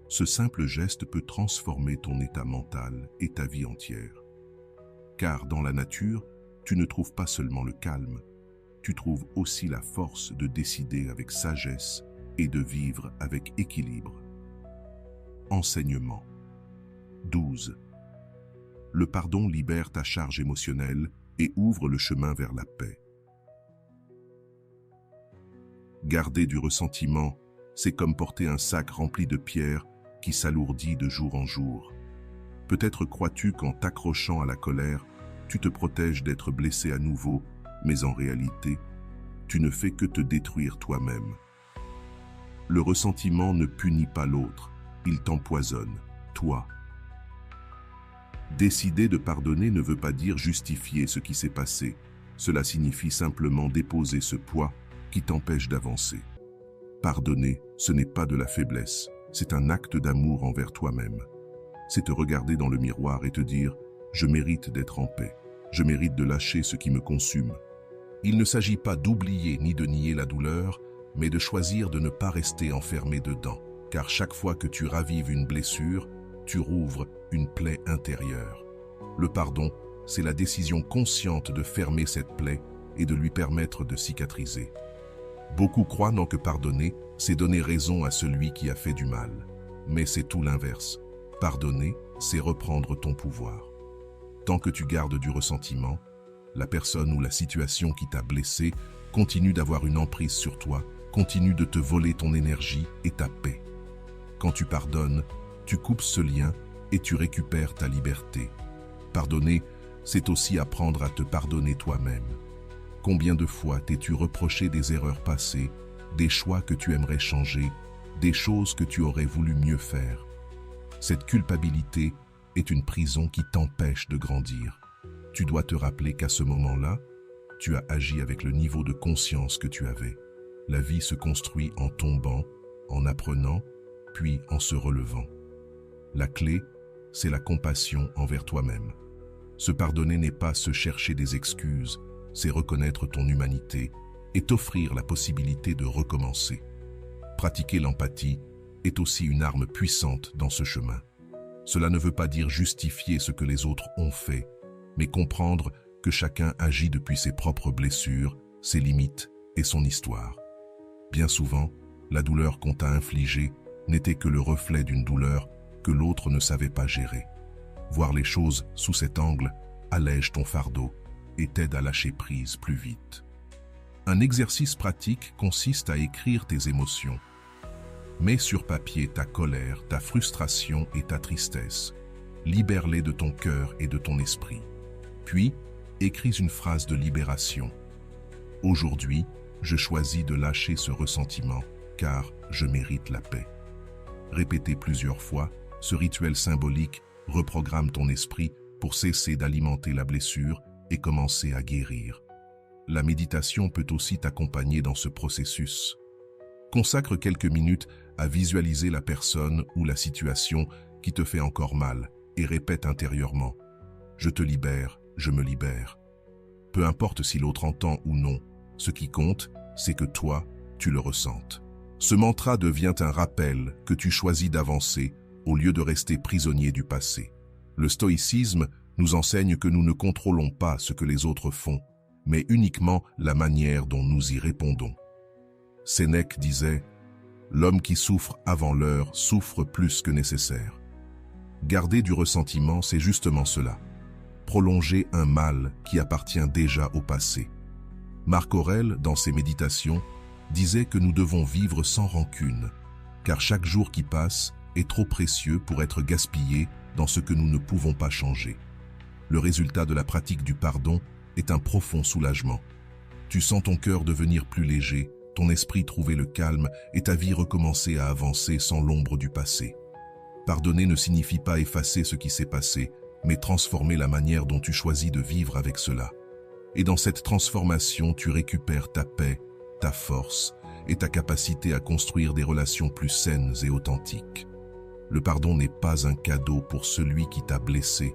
Ce simple geste peut transformer ton état mental et ta vie entière. Car dans la nature, tu ne trouves pas seulement le calme, tu trouves aussi la force de décider avec sagesse et de vivre avec équilibre. Enseignement. 12. Le pardon libère ta charge émotionnelle et ouvre le chemin vers la paix. Garder du ressentiment, c'est comme porter un sac rempli de pierres qui s'alourdit de jour en jour. Peut-être crois-tu qu'en t'accrochant à la colère, tu te protèges d'être blessé à nouveau, mais en réalité, tu ne fais que te détruire toi-même. Le ressentiment ne punit pas l'autre, il t'empoisonne, toi. Décider de pardonner ne veut pas dire justifier ce qui s'est passé. Cela signifie simplement déposer ce poids qui t'empêche d'avancer. Pardonner, ce n'est pas de la faiblesse, c'est un acte d'amour envers toi-même. C'est te regarder dans le miroir et te dire « Je mérite d'être en paix, je mérite de lâcher ce qui me consume ». Il ne s'agit pas d'oublier ni de nier la douleur, mais de choisir de ne pas rester enfermé dedans. Car chaque fois que tu ravives une blessure, tu rouvres une plaie intérieure. Le pardon, c'est la décision consciente de fermer cette plaie et de lui permettre de cicatriser. Beaucoup croient non que pardonner, c'est donner raison à celui qui a fait du mal. Mais c'est tout l'inverse. Pardonner, c'est reprendre ton pouvoir. Tant que tu gardes du ressentiment, la personne ou la situation qui t'a blessé continue d'avoir une emprise sur toi, continue de te voler ton énergie et ta paix. Quand tu pardonnes, tu coupes ce lien et tu récupères ta liberté. Pardonner, c'est aussi apprendre à te pardonner toi-même. Combien de fois t'es-tu reproché des erreurs passées, des choix que tu aimerais changer, des choses que tu aurais voulu mieux faire? Cette culpabilité est une prison qui t'empêche de grandir. Tu dois te rappeler qu'à ce moment-là, tu as agi avec le niveau de conscience que tu avais. La vie se construit en tombant, en apprenant, puis en se relevant. La clé, c'est la compassion envers toi-même. Se pardonner n'est pas se chercher des excuses, c'est reconnaître ton humanité et t'offrir la possibilité de recommencer. Pratiquer l'empathie est aussi une arme puissante dans ce chemin. Cela ne veut pas dire justifier ce que les autres ont fait, mais comprendre que chacun agit depuis ses propres blessures, ses limites et son histoire. Bien souvent, la douleur qu'on t'a infligée n'était que le reflet d'une douleur que l'autre ne savait pas gérer. Voir les choses sous cet angle allège ton fardeau et t'aide à lâcher prise plus vite. Un exercice pratique consiste à écrire tes émotions. Mets sur papier ta colère, ta frustration et ta tristesse. Libère-les de ton cœur et de ton esprit. Puis, écris une phrase de libération. Aujourd'hui, je choisis de lâcher ce ressentiment, car je mérite la paix. Répétez plusieurs fois, ce rituel symbolique reprogramme ton esprit pour cesser d'alimenter la blessure et commencer à guérir. La méditation peut aussi t'accompagner dans ce processus. Consacre quelques minutes à visualiser la personne ou la situation qui te fait encore mal et répète intérieurement « Je te libère, je me libère ». Peu importe si l'autre entend ou non, ce qui compte, c'est que toi, tu le ressentes. Ce mantra devient un rappel que tu choisis d'avancer au lieu de rester prisonnier du passé. Le stoïcisme nous enseigne que nous ne contrôlons pas ce que les autres font, mais uniquement la manière dont nous y répondons. Sénèque disait « L'homme qui souffre avant l'heure souffre plus que nécessaire ». Garder du ressentiment, c'est justement cela. Prolonger un mal qui appartient déjà au passé. Marc Aurèle, dans ses méditations, disait que nous devons vivre sans rancune, car chaque jour qui passe est trop précieux pour être gaspillé dans ce que nous ne pouvons pas changer. Le résultat de la pratique du pardon est un profond soulagement. Tu sens ton cœur devenir plus léger, ton esprit trouver le calme et ta vie recommencer à avancer sans l'ombre du passé. Pardonner ne signifie pas effacer ce qui s'est passé, mais transformer la manière dont tu choisis de vivre avec cela. Et dans cette transformation, tu récupères ta paix, ta force et ta capacité à construire des relations plus saines et authentiques. Le pardon n'est pas un cadeau pour celui qui t'a blessé,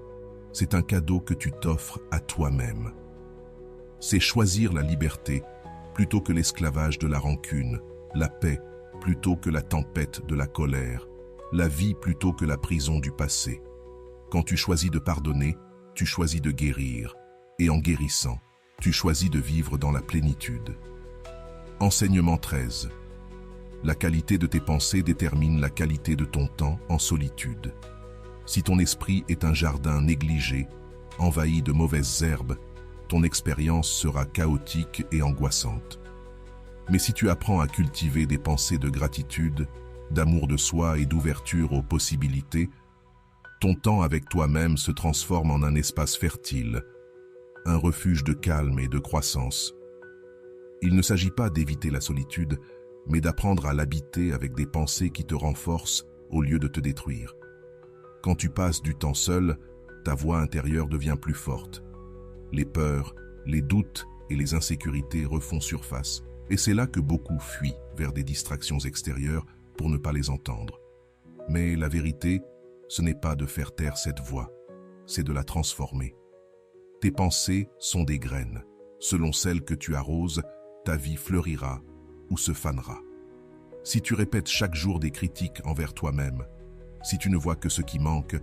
c'est un cadeau que tu t'offres à toi-même. C'est choisir la liberté plutôt que l'esclavage de la rancune, la paix plutôt que la tempête de la colère, la vie plutôt que la prison du passé. Quand tu choisis de pardonner, tu choisis de guérir, et en guérissant, tu choisis de vivre dans la plénitude. Enseignement 13. La qualité de tes pensées détermine la qualité de ton temps en solitude. Si ton esprit est un jardin négligé, envahi de mauvaises herbes, ton expérience sera chaotique et angoissante. Mais si tu apprends à cultiver des pensées de gratitude, d'amour de soi et d'ouverture aux possibilités, ton temps avec toi-même se transforme en un espace fertile, un refuge de calme et de croissance. Il ne s'agit pas d'éviter la solitude, mais d'apprendre à l'habiter avec des pensées qui te renforcent au lieu de te détruire. Quand tu passes du temps seul, ta voix intérieure devient plus forte. Les peurs, les doutes et les insécurités refont surface, et c'est là que beaucoup fuient vers des distractions extérieures pour ne pas les entendre. Mais la vérité, ce n'est pas de faire taire cette voix, c'est de la transformer. Tes pensées sont des graines. Selon celles que tu arroses, ta vie fleurira ou se fanera. Si tu répètes chaque jour des critiques envers toi-même, si tu ne vois que ce qui manque,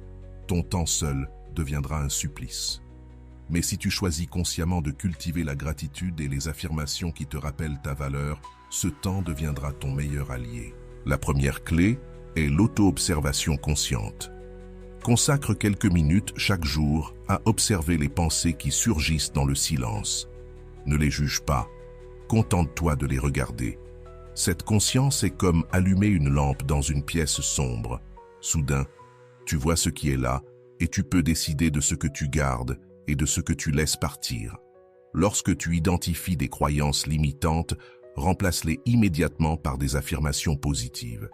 ton temps seul deviendra un supplice. Mais si tu choisis consciemment de cultiver la gratitude et les affirmations qui te rappellent ta valeur, ce temps deviendra ton meilleur allié. La première clé est l'auto-observation consciente. Consacre quelques minutes chaque jour à observer les pensées qui surgissent dans le silence. Ne les juge pas, contente-toi de les regarder. Cette conscience est comme allumer une lampe dans une pièce sombre. Soudain, tu vois ce qui est là et tu peux décider de ce que tu gardes et de ce que tu laisses partir. Lorsque tu identifies des croyances limitantes, remplace-les immédiatement par des affirmations positives.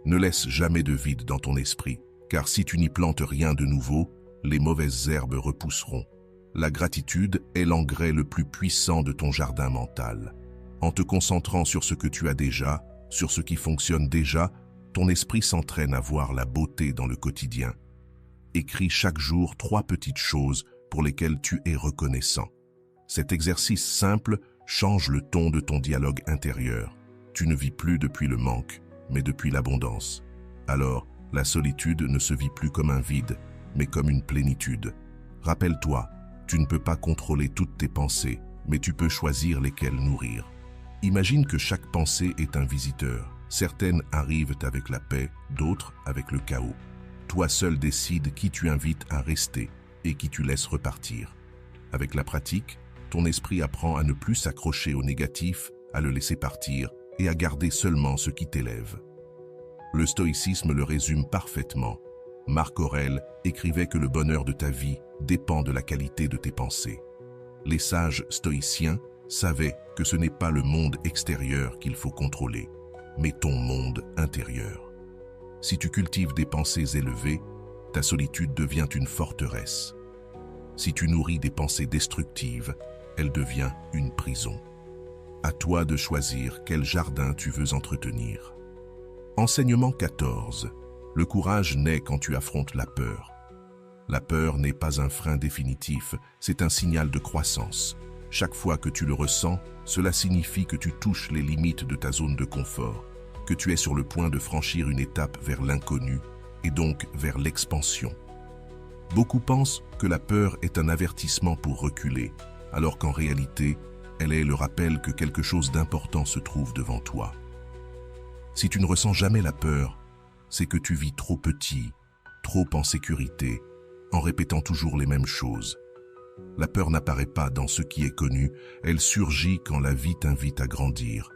Ne laisse jamais de vide dans ton esprit, car si tu n'y plantes rien de nouveau, les mauvaises herbes repousseront. La gratitude est l'engrais le plus puissant de ton jardin mental. En te concentrant sur ce que tu as déjà, sur ce qui fonctionne déjà, ton esprit s'entraîne à voir la beauté dans le quotidien. Écris chaque jour 3 petites choses pour lesquelles tu es reconnaissant. Cet exercice simple change le ton de ton dialogue intérieur. Tu ne vis plus depuis le manque, mais depuis l'abondance. Alors, la solitude ne se vit plus comme un vide, mais comme une plénitude. Rappelle-toi, tu ne peux pas contrôler toutes tes pensées, mais tu peux choisir lesquelles nourrir. Imagine que chaque pensée est un visiteur. Certaines arrivent avec la paix, d'autres avec le chaos. Toi seul décides qui tu invites à rester et qui tu laisses repartir. Avec la pratique, ton esprit apprend à ne plus s'accrocher au négatif, à le laisser partir et à garder seulement ce qui t'élève. Le stoïcisme le résume parfaitement. Marc Aurèle écrivait que le bonheur de ta vie dépend de la qualité de tes pensées. Les sages stoïciens savaient que ce n'est pas le monde extérieur qu'il faut contrôler, mais ton monde intérieur. Si tu cultives des pensées élevées, ta solitude devient une forteresse. Si tu nourris des pensées destructives, elle devient une prison. À toi de choisir quel jardin tu veux entretenir. Enseignement 14. Le courage naît quand tu affrontes la peur. La peur n'est pas un frein définitif, c'est un signal de croissance. Chaque fois que tu le ressens, cela signifie que tu touches les limites de ta zone de confort, que tu es sur le point de franchir une étape vers l'inconnu et donc vers l'expansion. Beaucoup pensent que la peur est un avertissement pour reculer, alors qu'en réalité, elle est le rappel que quelque chose d'important se trouve devant toi. Si tu ne ressens jamais la peur, c'est que tu vis trop petit, trop en sécurité, en répétant toujours les mêmes choses. La peur n'apparaît pas dans ce qui est connu, elle surgit quand la vie t'invite à grandir.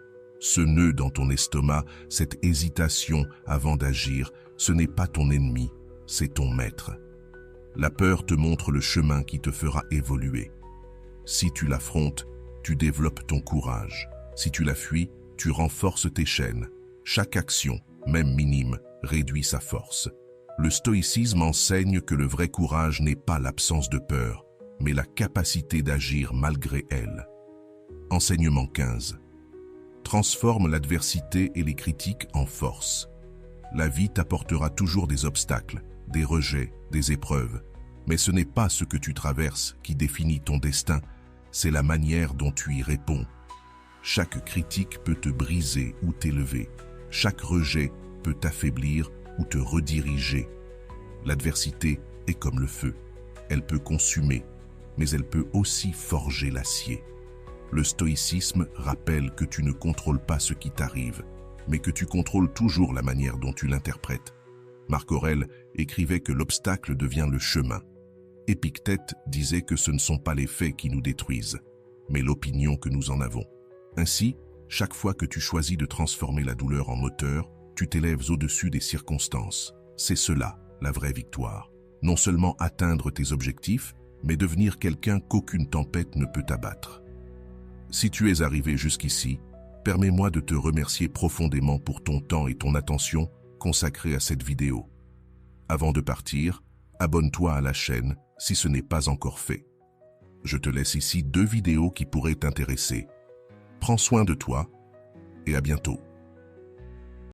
Ce nœud dans ton estomac, cette hésitation avant d'agir, ce n'est pas ton ennemi, c'est ton maître. La peur te montre le chemin qui te fera évoluer. Si tu l'affrontes, tu développes ton courage. Si tu la fuis, tu renforces tes chaînes. Chaque action, même minime, réduit sa force. Le stoïcisme enseigne que le vrai courage n'est pas l'absence de peur, mais la capacité d'agir malgré elle. Enseignement 15. Transforme l'adversité et les critiques en force. La vie t'apportera toujours des obstacles, des rejets, des épreuves. Mais ce n'est pas ce que tu traverses qui définit ton destin, c'est la manière dont tu y réponds. Chaque critique peut te briser ou t'élever. Chaque rejet peut t'affaiblir ou te rediriger. L'adversité est comme le feu. Elle peut consumer, mais elle peut aussi forger l'acier. Le stoïcisme rappelle que tu ne contrôles pas ce qui t'arrive, mais que tu contrôles toujours la manière dont tu l'interprètes. Marc Aurèle écrivait que l'obstacle devient le chemin. Épictète disait que ce ne sont pas les faits qui nous détruisent, mais l'opinion que nous en avons. Ainsi, chaque fois que tu choisis de transformer la douleur en moteur, tu t'élèves au-dessus des circonstances. C'est cela, la vraie victoire. Non seulement atteindre tes objectifs, mais devenir quelqu'un qu'aucune tempête ne peut abattre. Si tu es arrivé jusqu'ici, permets-moi de te remercier profondément pour ton temps et ton attention consacrés à cette vidéo. Avant de partir, abonne-toi à la chaîne si ce n'est pas encore fait. Je te laisse ici 2 vidéos qui pourraient t'intéresser. Prends soin de toi et à bientôt.